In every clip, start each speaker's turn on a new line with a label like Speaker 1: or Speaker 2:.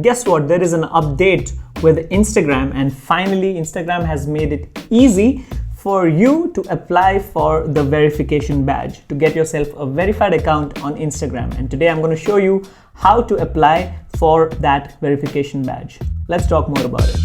Speaker 1: Guess what? There is an update with Instagram, and finally Instagram has made it easy for you to apply for the verification badge to get yourself a verified account on Instagram. And today I'm going to show you how to apply for that verification badge. Let's talk more about it.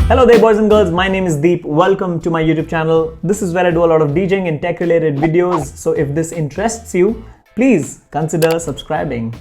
Speaker 1: Hello there boys and girls, my name is Deep. Welcome to my YouTube channel. This is where I do a lot of DJing and tech related videos. So if this interests you, please consider subscribing.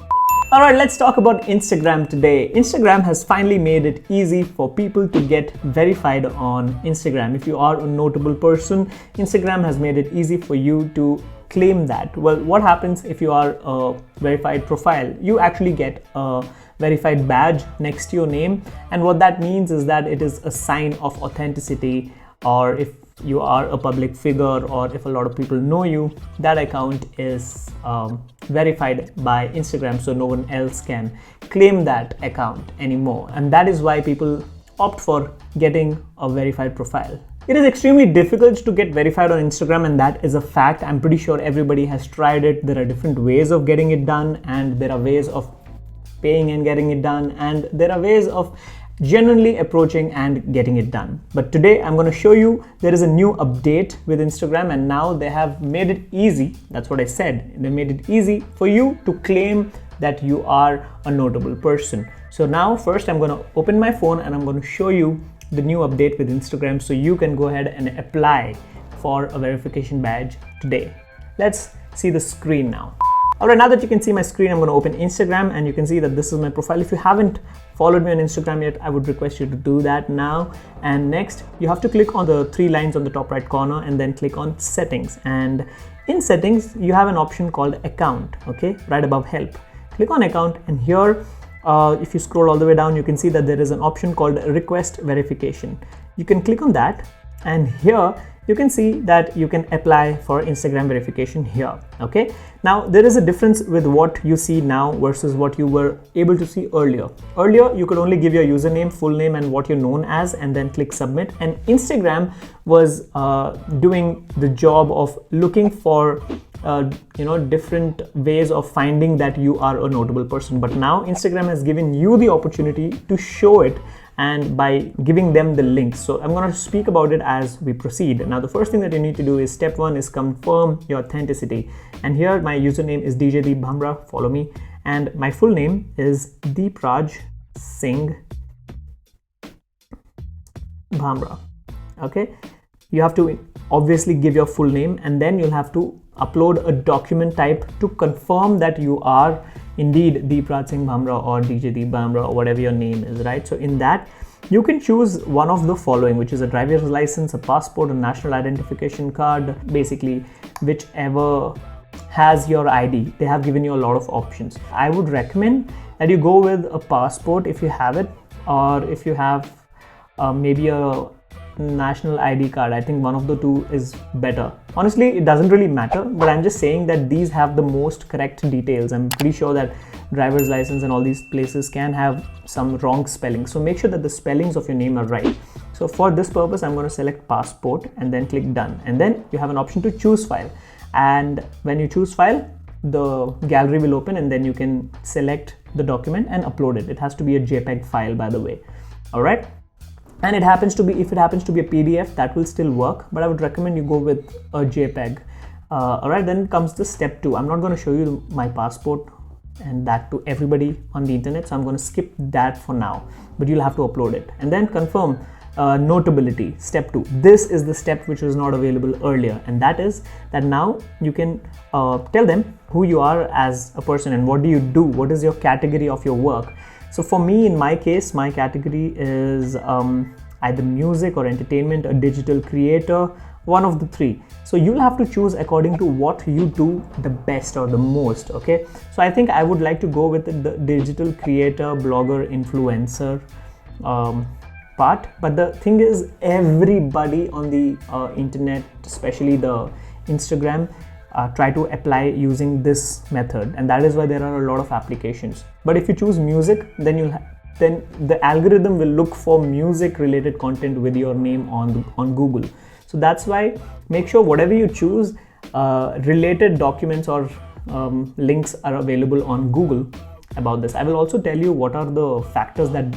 Speaker 1: Alright, let's talk about Instagram today. Instagram has finally made it easy for people to get verified on Instagram. If you are a notable person, Instagram has made it easy for you to claim that. Well, what happens if you are a verified profile? You actually get a verified badge next to your name, and what that means is that it is a sign of authenticity, or if you are a public figure or if a lot of people know you, that account is verified by Instagram, so no one else can claim that account anymore. And that is why people opt for getting a verified profile. It is extremely difficult to get verified on Instagram, and that is a fact. I'm pretty sure everybody has tried it. There are different ways of getting it done, and there are ways of paying and getting it done, and there are ways of genuinely approaching and getting it done. But today I'm going to show you there is a new update with Instagram, and now they have made it easy. That's what I said. They made it easy for you to claim that you are a notable person. So now first I'm going to open my phone and I'm going to show you the new update with Instagram so you can go ahead and apply for a verification badge today. Let's see the screen now. Alright, now that you can see my screen, I'm going to open Instagram and you can see that this is my profile. If you haven't followed me on Instagram yet, I would request you to do that now. And next, you have to click on the three lines on the top right corner and then click on settings. And in settings, you have an option called account, okay, right above help. Click on account, and here, if you scroll all the way down, you can see that there is an option called request verification. You can click on that, and here you can see that you can apply for Instagram verification here. Okay, now there is a difference with what you see now versus what you were able to see earlier. Earlier, you could only give your username, full name, and what you're known as, and then click submit. And Instagram was doing the job of looking for different ways of finding that you are a notable person. But now Instagram has given you the opportunity to show it, and by giving them the links. So I'm going to speak about it as we proceed. Now the first thing that you need to do is step one is confirm your authenticity. And here my username is DJ Deep Bhamra, follow me. And my full name is Deepraj Singh Bhamra. Okay, you have to obviously give your full name, and then you'll have to upload a document type to confirm that you are indeed Deepraj Singh Bhamra or DJ Deep Bhamra or whatever your name is, right? So in that, you can choose one of the following, which is a driver's license, a passport, a national identification card, basically whichever has your ID. They have given you a lot of options. I would recommend that you go with a passport if you have it, or if you have maybe a national ID card. I think one of the two is better. Honestly, it doesn't really matter, but I'm just saying that these have the most correct details. I'm pretty sure that driver's license and all these places can have some wrong spelling, so make sure that the spellings of your name are right. So for this purpose, I'm going to select passport and then click done, and then you have an option to choose file, and when you choose file, the gallery will open, and then you can select the document and upload it. It has to be a JPEG file, by the way. All right. And if it happens to be a PDF, that will still work, but I would recommend you go with a JPEG. All right, then comes the step two. I'm not going to show you my passport and that to everybody on the internet, so I'm going to skip that for now, but you'll have to upload it. And then confirm notability, step two. This is the step which was not available earlier, and that is that now you can tell them who you are as a person and what do you do, what is your category of your work. So for me, in my case, my category is either music or entertainment, a digital creator, one of the three. So you'll have to choose according to what you do the best or the most, okay? So I think I would like to go with the digital creator, blogger, influencer part. But the thing is, everybody on the internet, especially the Instagram, try to apply using this method, and that is why there are a lot of applications. But if you choose music, then the algorithm will look for music related content with your name on Google. So that's why make sure whatever you choose, related documents or links are available on Google about this. I will also tell you what are the factors that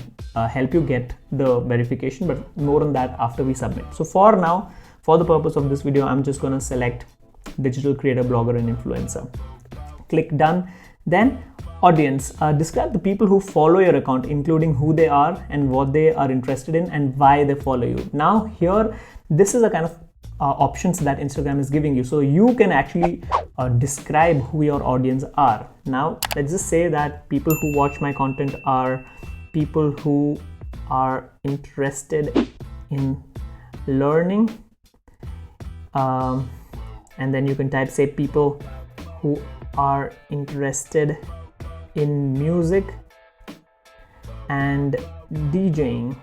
Speaker 1: help you get the verification, but more on that after we submit. So for now, for the purpose of this video, I'm just gonna select digital creator, blogger and influencer. Click done. Then audience, describe the people who follow your account, including who they are and what they are interested in and why they follow you. Now here, this is a kind of options that Instagram is giving you, so you can actually describe who your audience are. Now let's just say that people who watch my content are people who are interested in learning, and then you can type, say, people who are interested in music and DJing.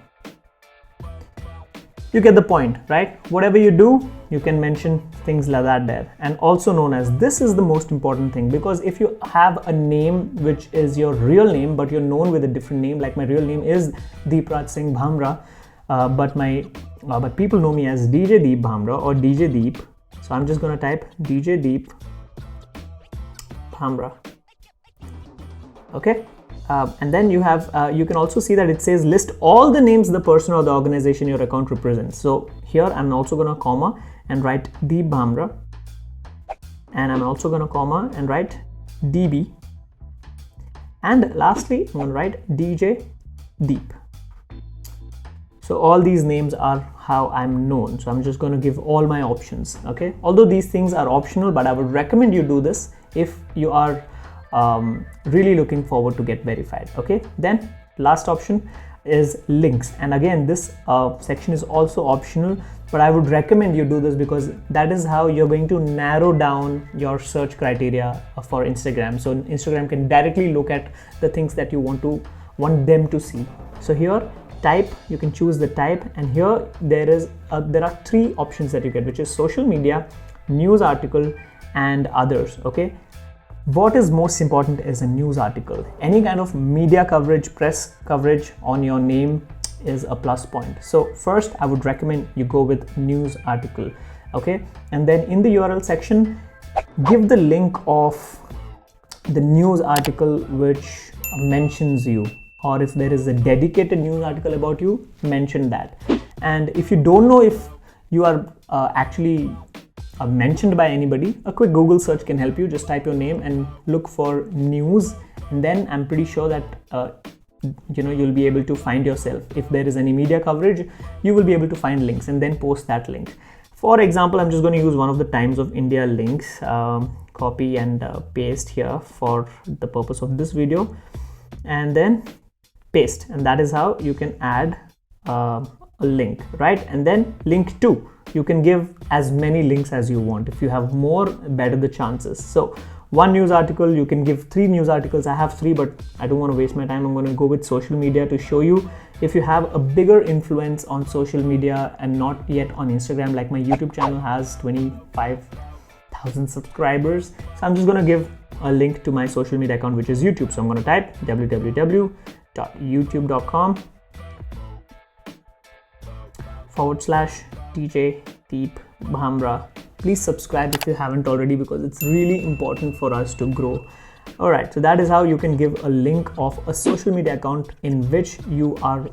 Speaker 1: You get the point, right? Whatever you do, you can mention things like that there. And also known as, this is the most important thing, because if you have a name which is your real name, but you're known with a different name, like my real name is Deepraj Singh Bhamra, but people know me as DJ Deep Bhamra or DJ Deep. So I'm just gonna type DJ Deep Bhamra. Okay. And then you have, you can also see that it says list all the names the person or the organization your account represents. So here I'm also going to comma and write Deep Bhamra, and I'm also going to comma and write DB, and lastly I'm going to write DJ Deep. So all these names are how I'm known. So I'm just going to give all my options. Okay, although these things are optional, but I would recommend you do this if you are really looking forward to get verified. Okay, then last option is links, and again this section is also optional, but I would recommend you do this because that is how you're going to narrow down your search criteria for Instagram. So Instagram can directly look at the things that you want them to see. So here, type, you can choose the type, and here there are three options that you get, which is social media, news article and others. Okay, what is most important is a news article. Any kind of media coverage, press coverage on your name is a plus point. So first I would recommend you go with news article. Okay, and then in the URL section, give the link of the news article which mentions you, or if there is a dedicated news article about you, mention that. And if you don't know if you are actually mentioned by anybody, a quick Google search can help you. Just type your name and look for news, and then I'm pretty sure that you'll be able to find yourself. If there is any media coverage, you will be able to find links and then post that link. For example, I'm just going to use one of the Times of India links, copy and paste here for the purpose of this video, and then paste, and that is how you can add a link, right? And then link to, you can give as many links as you want. If you have more, better the chances. So one news article, you can give 3 news articles. I have 3, but I don't want to waste my time. I'm going to go with social media to show you if you have a bigger influence on social media and not yet on Instagram. Like my YouTube channel has 25,000 subscribers. So I'm just going to give a link to my social media account, which is YouTube. So I'm going to type www.youtube.com/DJ Deep Bhamra. Please subscribe if you haven't already, because it's really important for us to grow. Alright, so that is how you can give a link of a social media account in which you are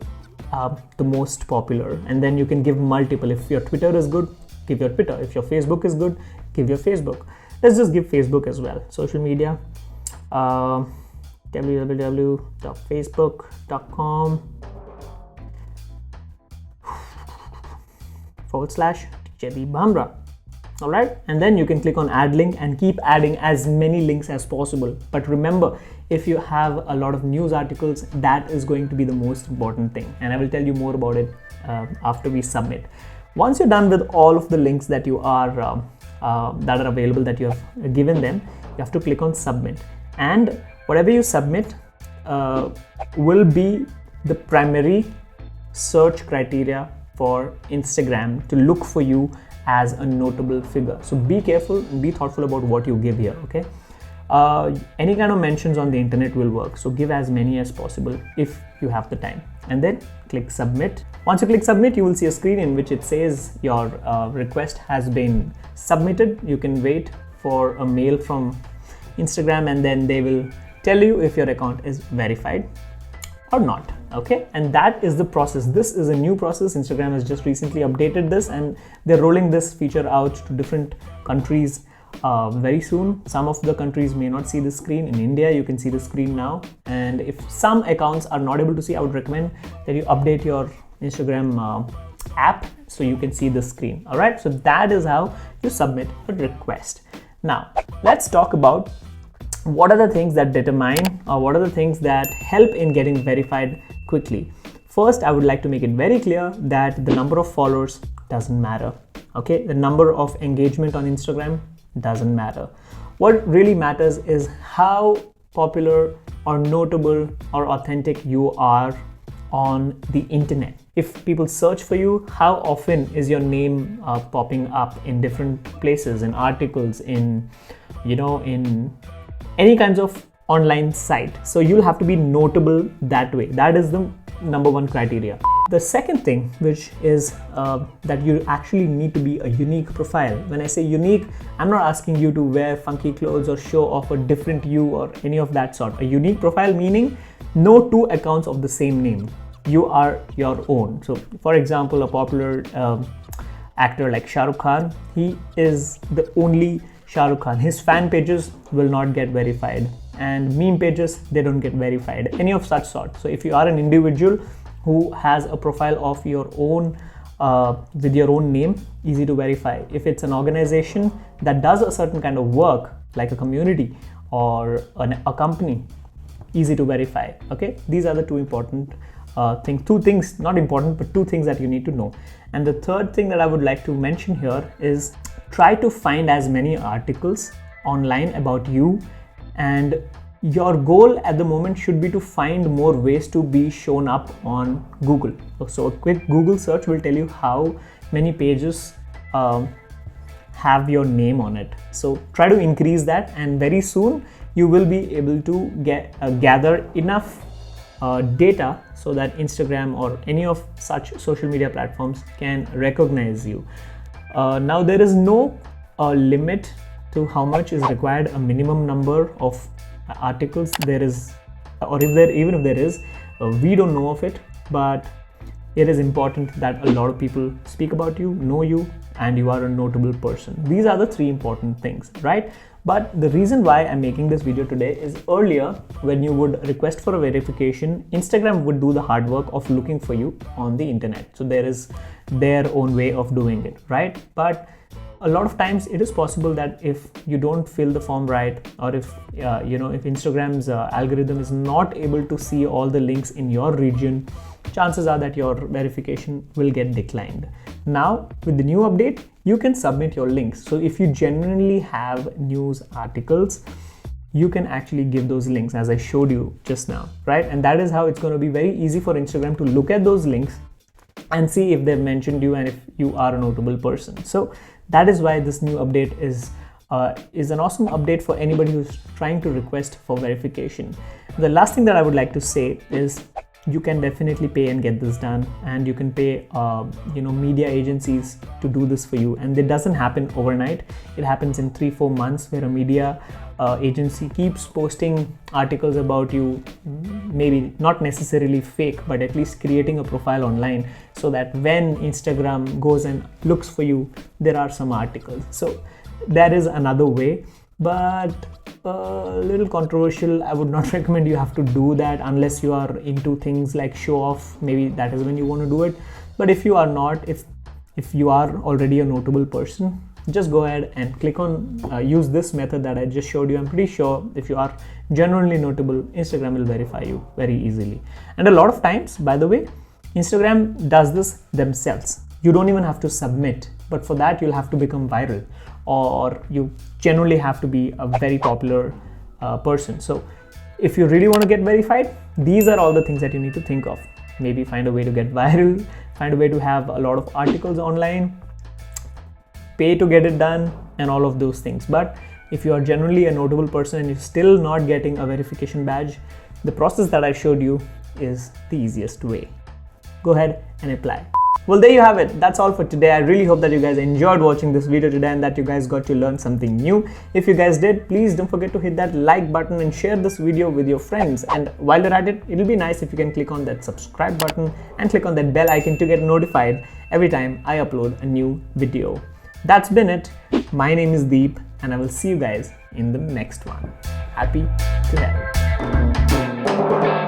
Speaker 1: the most popular, and then you can give multiple. If your Twitter is good, give your Twitter. If your Facebook is good, give your Facebook. Let's just give Facebook as well. Social media, www.facebook.com/DJ Deep Bhamra. Alright, and then you can click on add link and keep adding as many links as possible. But remember, if you have a lot of news articles, that is going to be the most important thing, and I will tell you more about it after we submit. Once you're done with all of the links that you are that are available, that you have given them, you have to click on submit, and whatever you submit will be the primary search criteria for Instagram to look for you as a notable figure. So be careful and be thoughtful about what you give here. Okay, any kind of mentions on the internet will work, so give as many as possible if you have the time, and then click submit. Once you click submit, you will see a screen in which it says your request has been submitted. You can wait for a mail from Instagram, and then they will tell you if your account is verified or not. Okay, and that is the process. This is a new process. Instagram has just recently updated this, and they're rolling this feature out to different countries very soon. Some of the countries may not see the screen. In India, you can see the screen now, and if some accounts are not able to see, I would recommend that you update your Instagram app so you can see the screen. All right, so that is how you submit a request. Now let's talk about what are the things that determine, or what are the things that help in getting verified quickly. First, I would like to make it very clear that the number of followers doesn't matter. Okay, the number of engagement on Instagram doesn't matter. What really matters is how popular or notable or authentic you are on the internet. If people search for you, how often is your name popping up in different places, in articles, in in any kinds of online site? So you'll have to be notable that way. That is the number one criteria. The second thing, which is that you actually need to be a unique profile. When I say unique, I'm not asking you to wear funky clothes or show off a different you or any of that sort. A unique profile meaning no two accounts of the same name. You are your own. So for example, a popular actor like Shah Rukh Khan, he is the only Shah Rukh Khan. His fan pages will not get verified, and meme pages, they don't get verified, any of such sort. So if you are an individual who has a profile of your own with your own name, easy to verify. If it's an organization that does a certain kind of work, like a community or a company, easy to verify. Okay, these are the two important things. Two things, not important, but two things that you need to know. And the third thing that I would like to mention here is try to find as many articles online about you, and your goal at the moment should be to find more ways to be shown up on Google. So a quick Google search will tell you how many pages have your name on it. So try to increase that, and very soon you will be able to gather enough data so that Instagram or any of such social media platforms can recognize you. Now there is no limit to how much is required, a minimum number of articles there is, or even if there is, we don't know of it, but it is important that a lot of people speak about you, know you, and you are a notable person. These are the three important things, right? But the reason why I'm making this video today is earlier, when you would request for a verification, Instagram would do the hard work of looking for you on the internet. So there is their own way of doing it, right? But a lot of times it is possible that if you don't fill the form right, or if if Instagram's algorithm is not able to see all the links in your region, chances are that your verification will get declined. Now with the new update, you can submit your links. So if you genuinely have news articles, you can actually give those links as I showed you just now, right? And that is how it's going to be very easy for Instagram to look at those links and see if they've mentioned you and if you are a notable person. So that is why this new update is an awesome update for anybody who's trying to request for verification. The last thing that I would like to say is you can definitely pay and get this done, and you can pay media agencies to do this for you, and it doesn't happen overnight. It happens in 3-4 months, where a media agency keeps posting articles about you, maybe not necessarily fake, but at least creating a profile online, so that when Instagram goes and looks for you, there are some articles. So that is another way, but a little controversial. I would not recommend you have to do that unless you are into things like show off. Maybe that is when you want to do it. But if you are not, if you are already a notable person, just go ahead and click on use this method that I just showed you. I'm pretty sure if you are genuinely notable, Instagram will verify you very easily. And a lot of times, by the way, Instagram does this themselves. You don't even have to submit, but for that you'll have to become viral, or you generally have to be a very popular person. So if you really want to get verified, these are all the things that you need to think of. Maybe find a way to get viral, find a way to have a lot of articles online, pay to get it done, and all of those things. But if you are generally a notable person and you're still not getting a verification badge, the process that I showed you is the easiest way. Go ahead and apply. Well, there you have it. That's all for today. I really hope that you guys enjoyed watching this video today and that you guys got to learn something new. If you guys did, please don't forget to hit that like button and share this video with your friends. And while you're at it, it'll be nice if you can click on that subscribe button and click on that bell icon to get notified every time I upload a new video. That's been it. My name is Deep and I will see you guys in the next one. Happy to help.